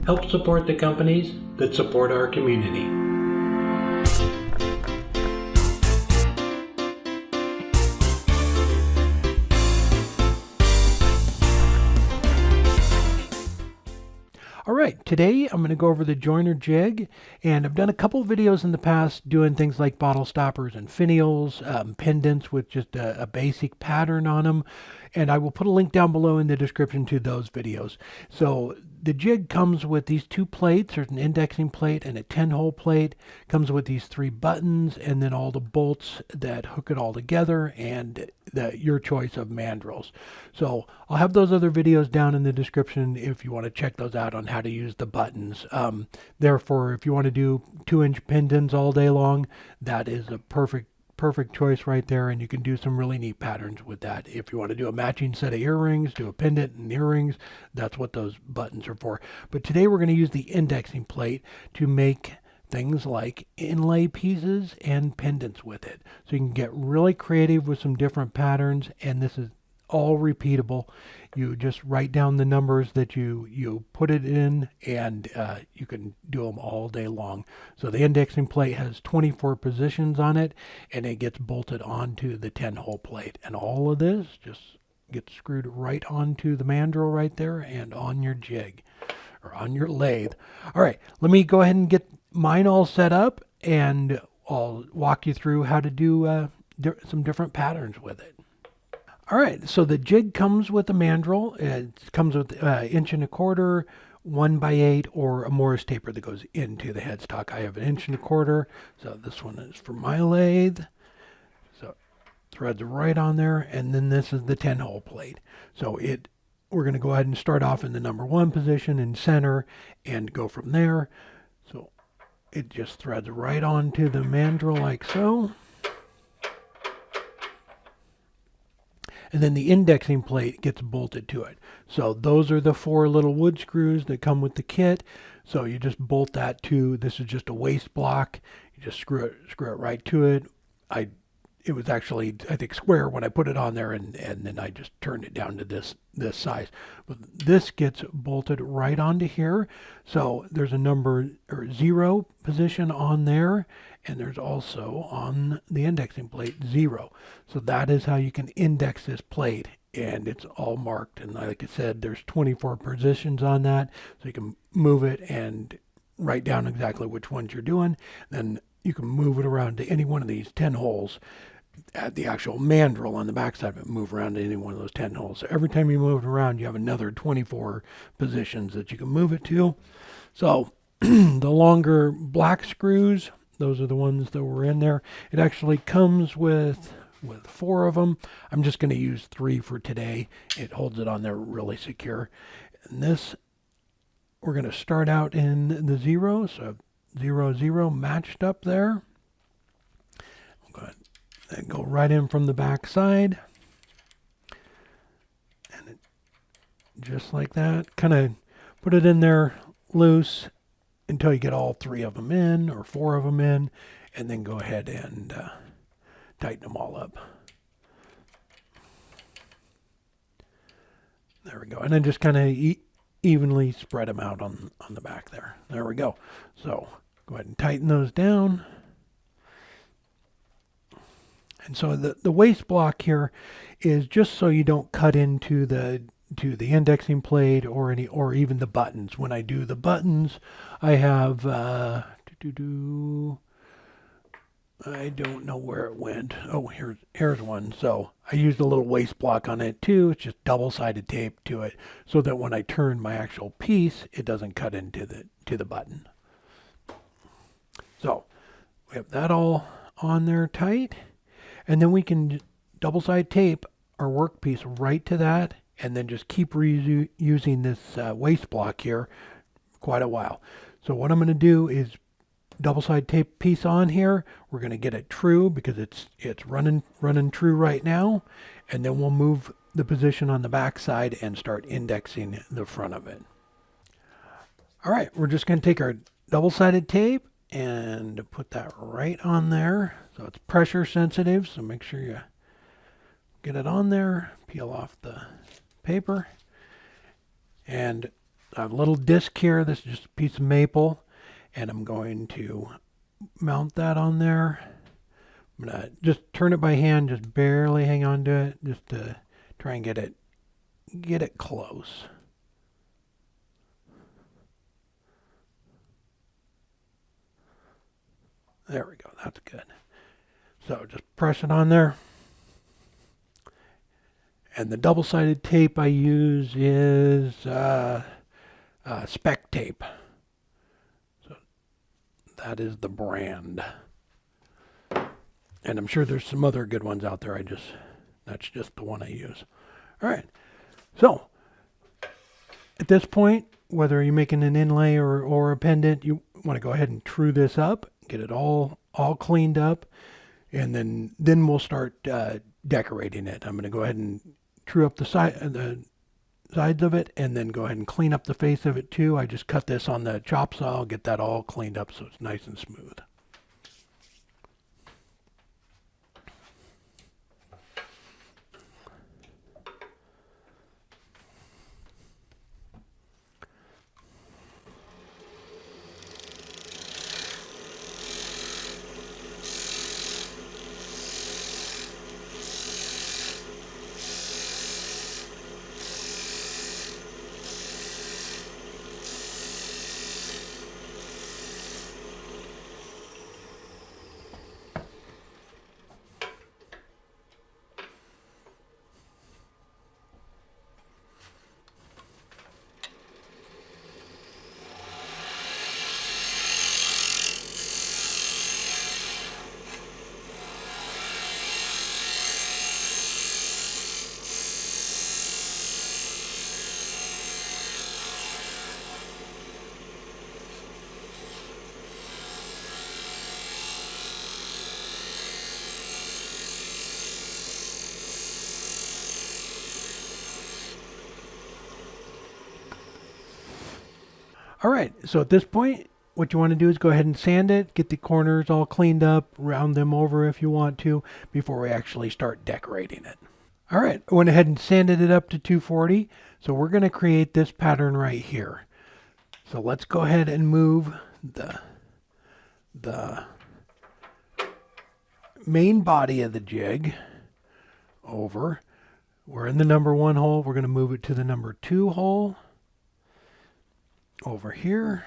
Help support the companies that support our community. All right, today I'm going to go over the Joyner Jig, and I've done a couple videos in the past doing things like bottle stoppers and finials, pendants with just a basic pattern on them, and I will put a link down below in the description to those videos. So the jig comes with these two plates. There's an indexing plate and a 10-hole plate. Comes with these 3 buttons and then all the bolts that hook it all together and your choice of mandrels. So I'll have those other videos down in the description if you want to check those out on how to use the buttons. Therefore, if you want to do 2-inch pendants all day long, that is a perfect choice right there, and you can do some really neat patterns with that. If you want to do a matching set of earrings, do a pendant and earrings, that's what those buttons are for. But today we're going to use the indexing plate to make things like inlay pieces and pendants with it. So you can get really creative with some different patterns, and this is all repeatable. You just write down the numbers that you put it in, and you can do them all day long. So the indexing plate has 24 positions on it, and it gets bolted onto the 10-hole plate. And all of this just gets screwed right onto the mandrel right there and on your jig or on your lathe. All right, let me go ahead and get mine all set up, and I'll walk you through how to do some different patterns with it. All right, so the jig comes with a mandrel. It comes with 1 1/4 inch, 1x8, or a Morris taper that goes into the headstock. I have 1 1/4 inch, so this one is for my lathe. So threads right on there, and then this is the 10-hole plate. So we're going to go ahead and start off in the number 1 position in center and go from there. So it just threads right onto the mandrel like so. And then the indexing plate gets bolted to it. So those are the 4 little wood screws that come with the kit. So you just bolt that to, this is just a waste block. You just screw it right to it. It was actually, I think, square when I put it on there, and then I just turned it down to this size. But this gets bolted right onto here. So there's a number or 0 position on there, and there's also on the indexing plate 0. So that is how you can index this plate, and it's all marked. And like I said, there's 24 positions on that, so you can move it and write down exactly which ones you're doing. Then you can move it around to any one of these 10 holes. At the actual mandrel on the backside of it, move around to any one of those 10 holes. So every time you move it around, you have another 24 positions that you can move it to. So the longer black screws, those are the ones that were in there. It actually comes with 4 of them. I'm just going to use 3 for today. It holds it on there really secure. And this, we're going to start out in the 0. So 0, 0 matched up there. Then go right in from the back side, and just like that, kind of put it in there loose until you get all 3 of them in or 4 of them in, and then go ahead and tighten them all up. There we go, and then just kind of evenly spread them out on the back there. There we go. So go ahead and tighten those down. And so the waste block here is just so you don't cut into the indexing plate or even the buttons. When I do the buttons, I have I don't know where it went. Oh, here's one. So I used a little waste block on it too. It's just double-sided tape to it so that when I turn my actual piece, it doesn't cut into the button. So we have that all on there tight. And then we can double-side tape our workpiece right to that, and then just keep using this waste block here quite a while. So what I'm going to do is double-side tape piece on here. We're going to get it true because it's running true right now, and then we'll move the position on the back side and start indexing the front of it. All right, we're just going to take our double-sided tape and put that right on there. So it's pressure sensitive, so make sure you get it on there, peel off the paper, and I have a little disc here. This is just a piece of maple, and I'm going to mount that on there. I'm gonna just turn it by hand, just barely hang on to it, just to try and get it close. There we go, that's good. So just press it on there. And the double-sided tape I use is spec tape. So that is the brand. And I'm sure there's some other good ones out there. That's just the one I use. All right. So at this point, whether you're making an inlay or a pendant, you want to go ahead and true this up, get it all cleaned up, and then we'll start decorating it. I'm going to go ahead and true up the sides of it, and then go ahead and clean up the face of it too. I just cut this on the chop saw, get that all cleaned up so it's nice and smooth. All right, so at this point, what you want to do is go ahead and sand it, get the corners all cleaned up, round them over if you want to, before we actually start decorating it. All right, I went ahead and sanded it up to 240, so we're going to create this pattern right here. So let's go ahead and move the main body of the jig over. We're in the number 1 hole, we're going to move it to the number 2 hole. Over here,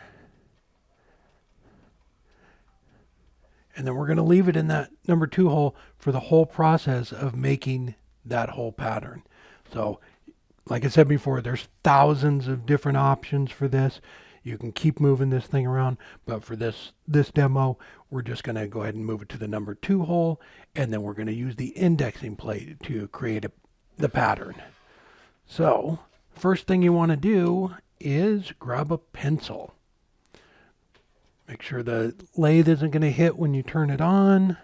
and then we're going to leave it in that number 2 hole for the whole process of making that whole pattern. So like I said before, there's thousands of different options for this. You can keep moving this thing around, but for this demo, we're just going to go ahead and move it to the number 2 hole, and then we're going to use the indexing plate to create the pattern. So first thing you want to do is grab a pencil. Make sure the lathe isn't going to hit when you turn it on.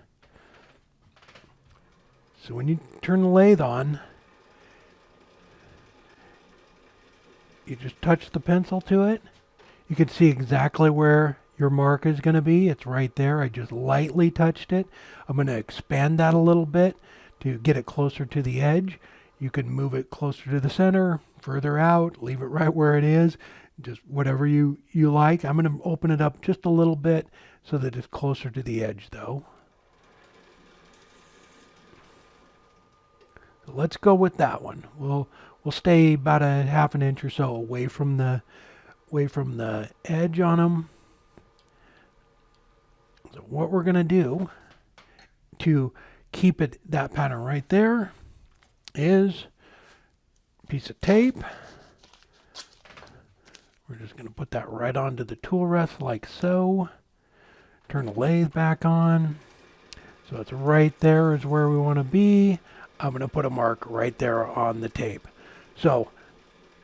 So when you turn the lathe on, you just touch the pencil to it. You can see exactly where your mark is going to be. It's right there. I just lightly touched it. I'm going to expand that a little bit to get it closer to the edge. You can move it closer to the center, further out, leave it right where it is, just whatever you like. I'm going to open it up just a little bit so that it's closer to the edge though. So let's go with that one. We'll stay about a half an inch or so away from the edge on them. So what we're going to do to keep that pattern right there is a piece of tape. We're just going to put that right onto the tool rest like so. Turn the lathe back on. So it's right there is where we want to be. I'm going to put a mark right there on the tape. So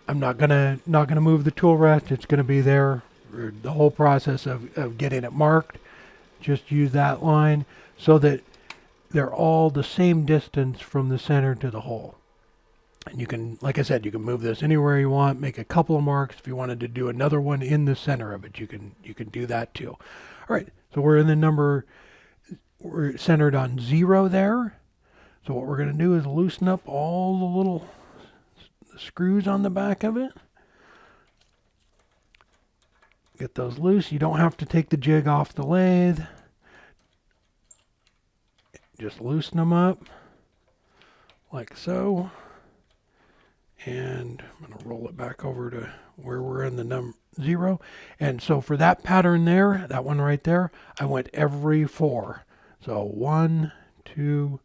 I'm not gonna move the tool rest. It's going to be there for the whole process of getting it marked. Just use that line so that they're all the same distance from the center to the hole. And you can, like I said, you can move this anywhere you want, make a couple of marks. If you wanted to do another one in the center of it, you can do that too. All right, so we're centered on 0 there. So what we're going to do is loosen up all the little screws on the back of it. get those loose. You don't have to take the jig off the lathe. Just loosen them up like so. And I'm going to roll it back over to where we're in the 0. And so for that pattern there, that one right there, I went every 4. So 1, 2,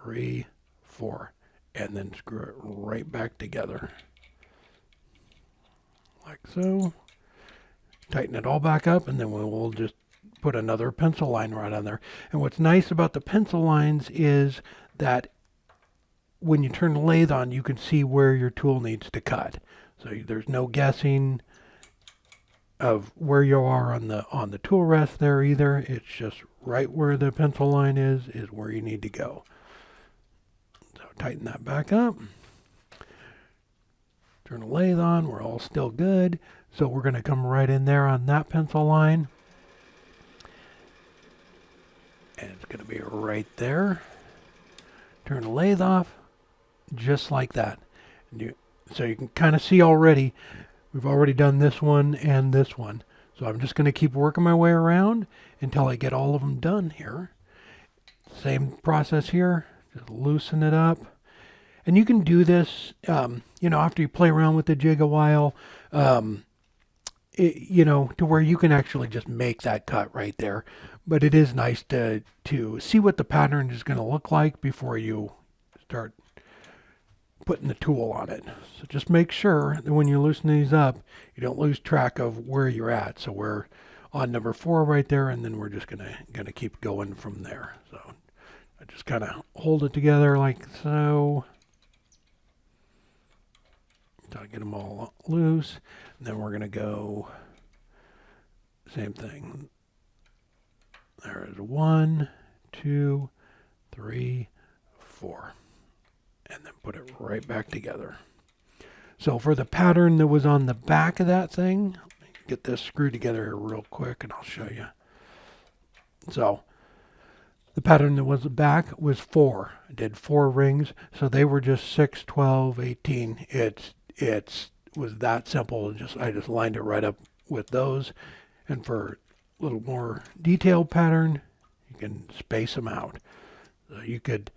3, 4. And then screw it right back together. Like so. Tighten it all back up, and then we'll just put another pencil line right on there. And what's nice about the pencil lines is that when you turn the lathe on, you can see where your tool needs to cut. So there's no guessing of where you are on the tool rest there either. It's just right where the pencil line is where you need to go. So tighten that back up. Turn the lathe on, we're all still good. So we're going to come right in there on that pencil line. And it's going to be right there. Turn the lathe off, just like that. So you can kind of see already, we've already done this one and this one. So I'm just going to keep working my way around until I get all of them done here. Same process here, just loosen it up. And you can do this, after you play around with the jig a while, to where you can actually just make that cut right there. But it is nice to see what the pattern is going to look like before you start putting the tool on it. So just make sure that when you loosen these up, you don't lose track of where you're at. So we're on number 4 right there, and then we're just gonna keep going from there. So I just kind of hold it together like so. Until I get them all loose. And then we're going to go same thing. There is 1, 2, 3, 4. And then put it right back together. So for the pattern that was on the back of that thing, get this screwed together here real quick and I'll show you. So the pattern that was the back was 4. I did 4 rings, so they were just 6, 12, 18. It was that simple. I just lined it right up with those. And for a little more detailed pattern, you can space them out. So you could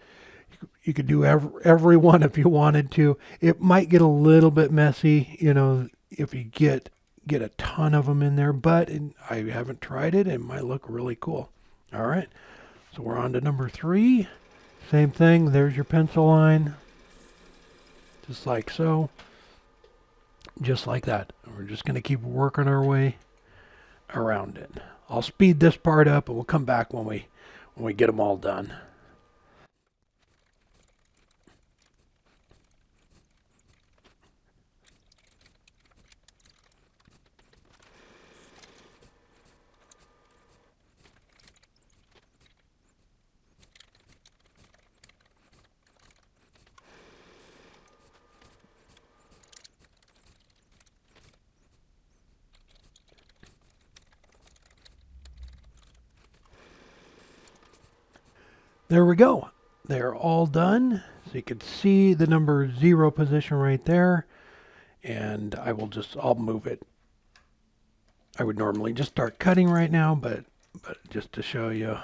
do every one if you wanted to. It might get a little bit messy, if you get a ton of them in there, but I haven't tried it. It might look really cool. All right, so we're on to number 3. Same thing. There's your pencil line, just like so. Just like that. We're just going to keep working our way around it. I'll speed this part up and we'll come back when we get them all done. There we go. They're all done. So you can see the number 0 position right there. And I'll move it. I would normally just start cutting right now, but just to show you.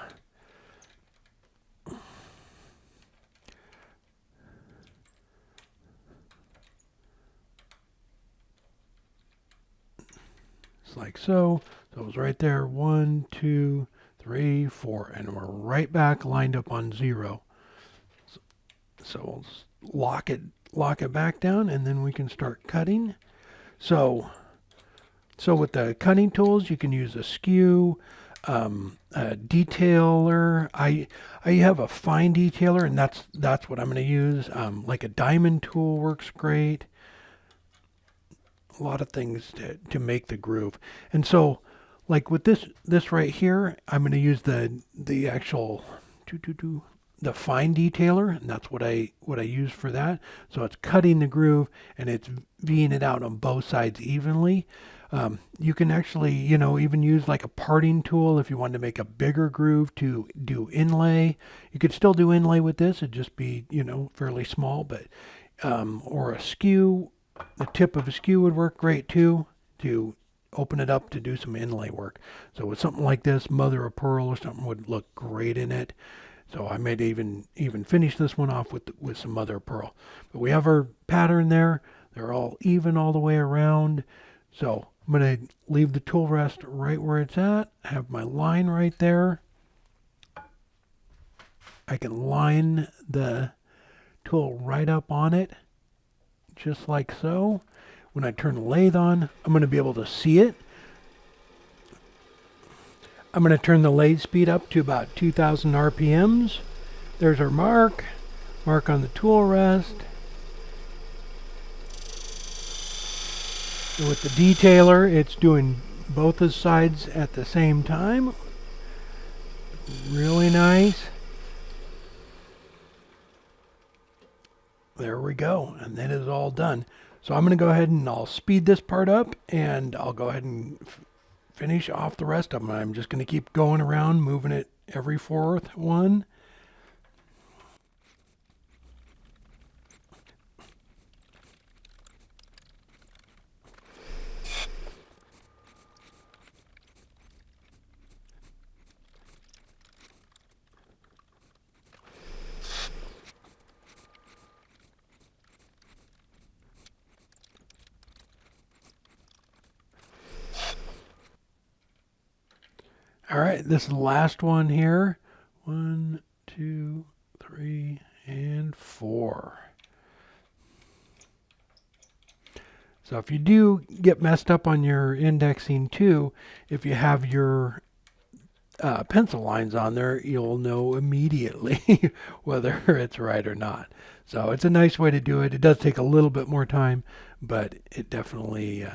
It's like so. So it was right there. 1, 2, 3, 4, and we're right back lined up on 0. So we'll lock it back down, and then we can start cutting. So with the cutting tools, you can use a skew, a detailer. I have a fine detailer, and that's what I'm going to use. Like a diamond tool works great. A lot of things to make the groove, and so. Like with this right here, I'm going to use the actual the fine detailer, and that's what I use for that. So it's cutting the groove and it's V'ing it out on both sides evenly. You can actually even use like a parting tool if you want to make a bigger groove to do inlay. You could still do inlay with this; it'd just be fairly small, but or a skew. The tip of a skew would work great too to open it up to do some inlay work. So with something like this, mother of pearl or something would look great in it. So I might even finish this one off with some mother of pearl. But we have our pattern there. They're all even all the way around. So I'm going to leave the tool rest right where it's at. I have my line right there. I can line the tool right up on it, just like so. When I turn the lathe on, I'm going to be able to see it. I'm going to turn the lathe speed up to about 2,000 RPMs. There's our mark on the tool rest. And with the detailer, it's doing both the sides at the same time. Really nice. There we go, and that is all done. So I'm going to go ahead and I'll speed this part up, and I'll go ahead and finish off the rest of them. I'm just going to keep going around, moving it every fourth one. All right, this is the last one here. 1, 2, 3, and 4. So if you do get messed up on your indexing too, if you have your pencil lines on there, you'll know immediately whether it's right or not. So it's a nice way to do it. It does take a little bit more time, but it definitely,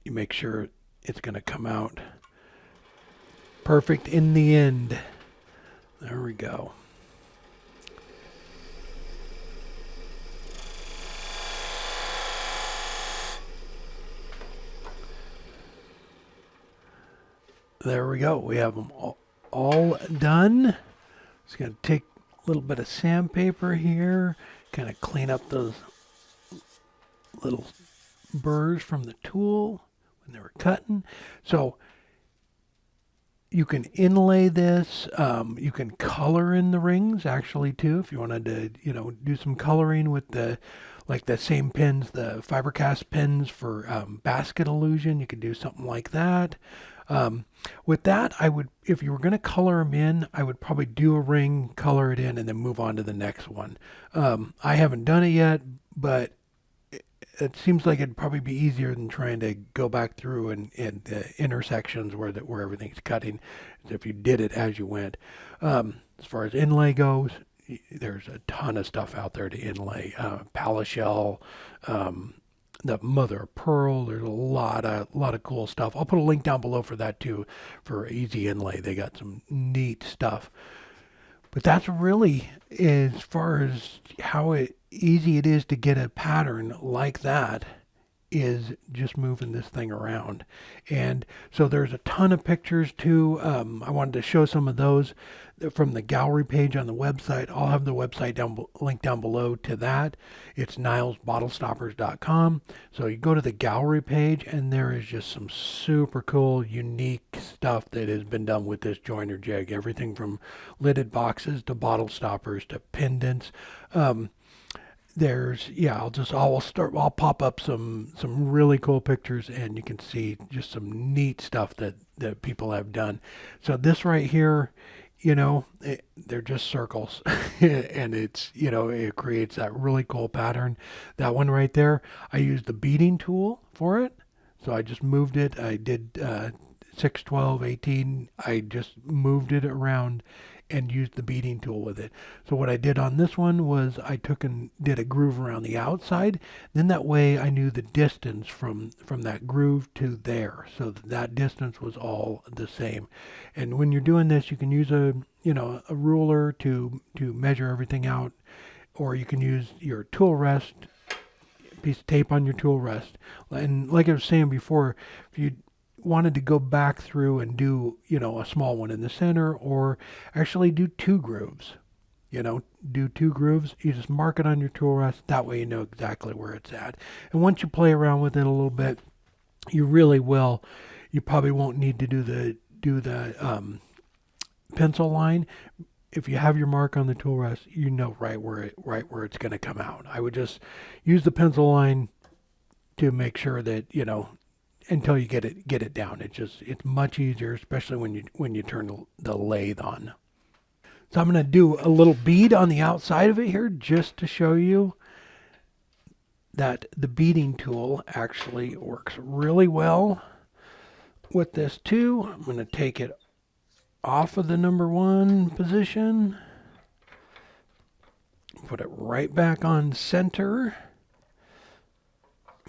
you make sure it's going to come out perfect in the end. There we go. There we go. We have them all done. Just going to take a little bit of sandpaper here, kind of clean up those little burrs from the tool when they were cutting. So you can inlay this. You can color in the rings actually too, if you wanted to, do some coloring with the same pins, the fibercast pins for basket illusion. You could do something like that. With that, I would, if you were going to color them in, I would probably do a ring, color it in, and then move on to the next one. I haven't done it yet, but it seems like it'd probably be easier than trying to go back through and the intersections where everything's cutting if you did it as you went. As far as inlay goes, there's a ton of stuff out there to inlay. Palishell, the mother of pearl. There's a lot of cool stuff. I'll put a link down below for that too, for easy inlay. They got some neat stuff. But that's really as far as how easy it is to get a pattern like that, is just moving this thing around. And so there's a ton of pictures too. I wanted to show some of those from the gallery page on the website. I'll have the website link down below to that. It's nilesbottlestoppers.com. So you go to the gallery page, and there is just some super cool, unique stuff that has been done with this Joyner jig. Everything from lidded boxes to bottle stoppers to pendants. I'll pop up some really cool pictures, and you can see just some neat stuff that people have done. So this right here, they're just circles and it creates that really cool pattern. That one right there, I used the beading tool for it. So I just moved it. I did 6, 12, 18. I just moved it around and used the beading tool with it. So what I did on this one was I took and did a groove around the outside. Then that way I knew the distance from that groove to there. So that distance was all the same. And when you're doing this, you can use a ruler to measure everything out, or you can use your tool rest, piece of tape on your tool rest. And like I was saying before, if you wanted to go back through and do, a small one in the center, or actually do 2 grooves, do 2 grooves, you just mark it on your tool rest. That way you know exactly where it's at. And once you play around with it a little bit, you really will. You probably won't need to do the pencil line. If you have your mark on the tool rest, you know right where it's going to come out. I would just use the pencil line to make sure that, you know, until you get it down. It's much easier, especially when you turn the lathe on. So I'm going to do a little bead on the outside of it here just to show you that the beading tool actually works really well with this too. I'm going to take it off of the number 1 position, put it right back on center.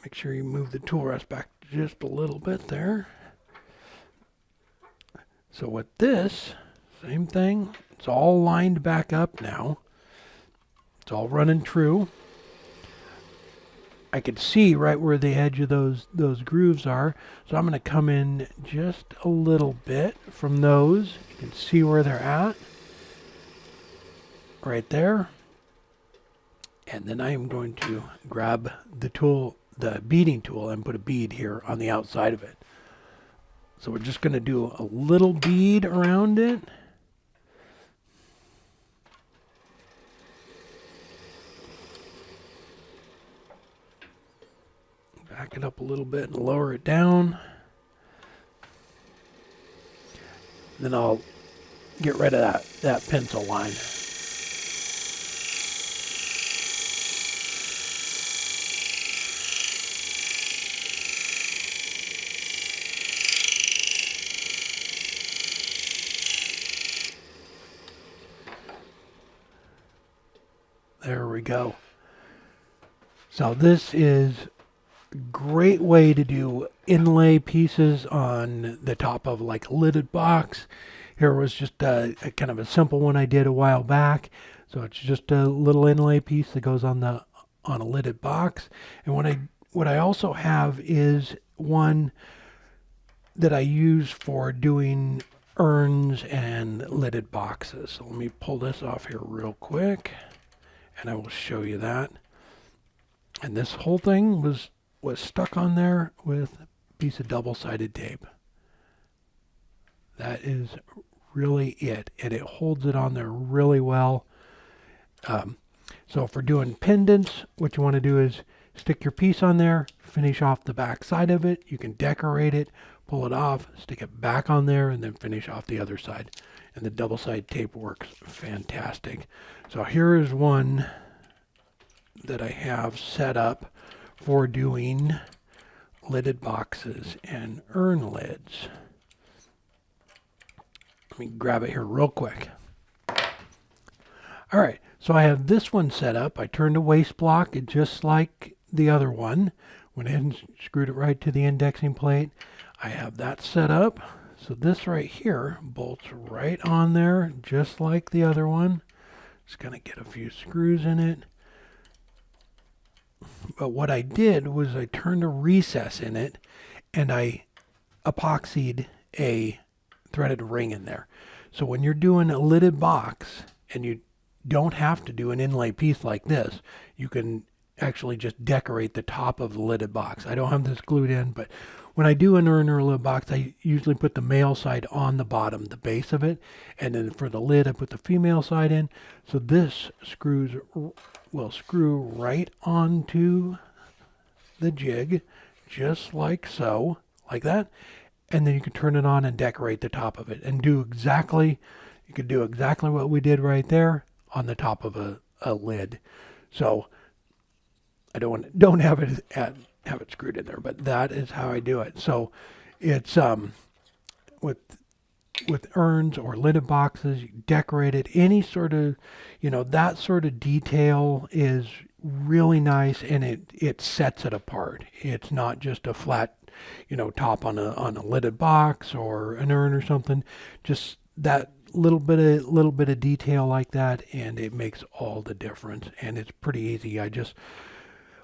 Make sure you move the tool rest back just a little bit there. So with this, same thing. It's all lined back up now. It's all running true. I could see right where the edge of those grooves are. So I'm going to come in just a little bit from those. You can see where they're at. Right there. And then I am going to grab the tool, the beading tool, and put a bead here on the outside of it. So we're just going to do a little bead around it. Back it up a little bit and lower it down. Then I'll get rid of that pencil line. There we go. So this is a great way to do inlay pieces on the top of like a lidded box. Here was just a kind of a simple one I did a while back. So it's just a little inlay piece that goes on a lidded box. And what I also have is one that I use for doing urns and lidded boxes. So let me pull this off here real quick, and I will show you that. And this whole thing was stuck on there with a piece of double-sided tape. That is really it, and it holds it on there really well. So for doing pendants, what you want to do is stick your piece on there, finish off the back side of it. You can decorate it, pull it off, stick it back on there, and then finish off the other side. And the double-sided tape works fantastic. So here is one that I have set up for doing lidded boxes and urn lids. Let me grab it here real quick. All right, so I have this one set up. I turned a waste block just like the other one. Went ahead and screwed it right to the indexing plate. I have that set up. So this right here bolts right on there just like the other one. Just gonna get a few screws in it. But what I did was I turned a recess in it and I epoxied a threaded ring in there. So when you're doing a lidded box and you don't have to do an inlay piece like this, you can actually just decorate the top of the lidded box. I don't have this glued in, but when I do an urn or a lid box, I usually put the male side on the bottom, the base of it, and then for the lid, I put the female side in. So this will screw right onto the jig, just like so, like that, and then you can turn it on and decorate the top of it, and you could do exactly what we did right there on the top of a lid. So I don't have it screwed in there, but that is how I do it. So it's with urns or lidded boxes, you decorate it. Any sort of, that sort of detail is really nice, and it sets it apart. It's not just a flat, top on a lidded box or an urn or something. Just that little bit of detail like that, and it makes all the difference. And it's pretty easy.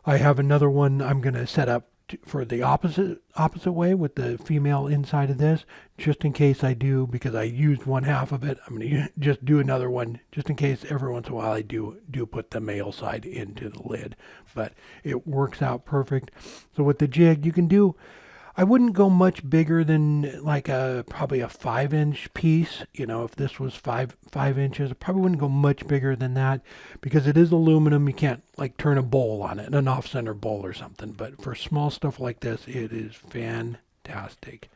I have another one I'm going to set up for the opposite way with the female inside of this, just in case I do, because I used one half of it. I'm going to just do another one just in case every once in a while I do put the male side into the lid. But it works out perfect. So with the jig, you can do, I wouldn't go much bigger than like probably a 5-inch piece. You know, if this was five inches, I probably wouldn't go much bigger than that because it is aluminum. You can't like turn a bowl on it, an off-center bowl or something. But for small stuff like this, it is fantastic.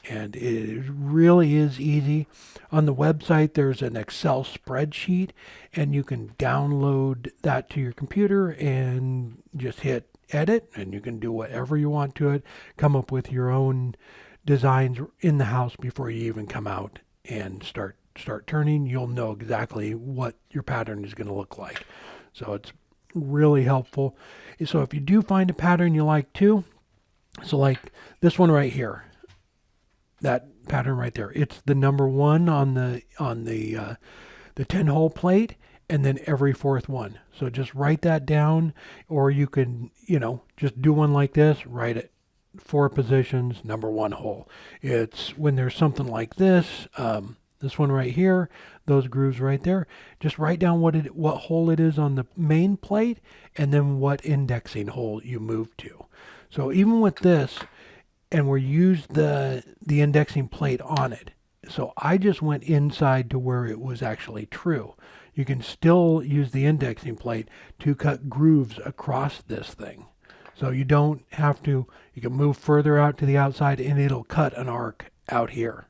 And it really is easy. On the website, there's an Excel spreadsheet, and you can download that to your computer and just hit edit, and you can do whatever you want to it, come up with your own designs in the house before you even come out and start turning. You'll know exactly what your pattern is going to look like. So it's really helpful. So if you do find a pattern you like too, so like this one right here, that pattern right there, it's the number 1 on the 10-hole plate, and then every 4th one. So just write that down, or you can, just do one like this, write it 4 positions, number 1 hole. It's when there's something like this, this one right here, those grooves right there, just write down what hole it is on the main plate, and then what indexing hole you move to. So even with this, and we used the indexing plate on it. So I just went inside to where it was actually true. You can still use the indexing plate to cut grooves across this thing. So you don't have to, you can move further out to the outside and it'll cut an arc out here.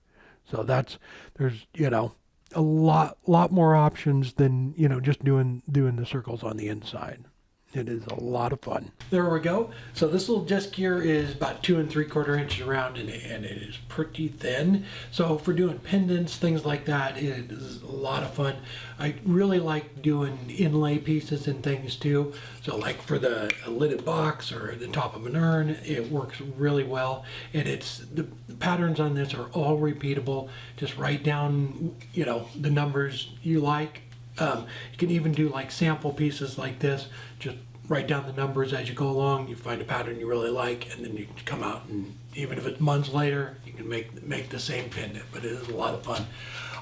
So there's, a lot more options than, just doing the circles on the inside. It is a lot of fun. There we go. So this little disc here is about 2 3/4 inches around, and it is pretty thin. So for doing pendants, things like that, it is a lot of fun. I really like doing inlay pieces and things too. So like for the lidded box or the top of an urn, it works really well. And the patterns on this are all repeatable. Just write down, the numbers you like. You can even do like sample pieces like this. Just write down the numbers as you go along. You find a pattern you really like, and then you can come out, and even if it's months later, you can make the same pendant. But it is a lot of fun.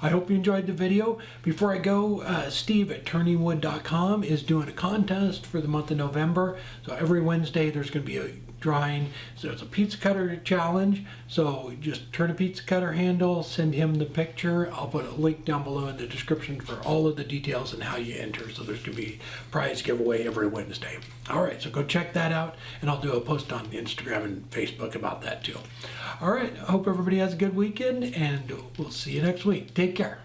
I hope you enjoyed the video. Before I go, Steve at turningwood.com is doing a contest for the month of November. So every Wednesday there's going to be a drawing. So it's a pizza cutter challenge. So just turn a pizza cutter handle, send him the picture. I'll put a link down below in the description for all of the details and how you enter. So there's going to be a prize giveaway every Wednesday. All right, so go check that out, and I'll do a post on Instagram and Facebook about that too. All right, I hope everybody has a good weekend, and we'll see you next week. Take care.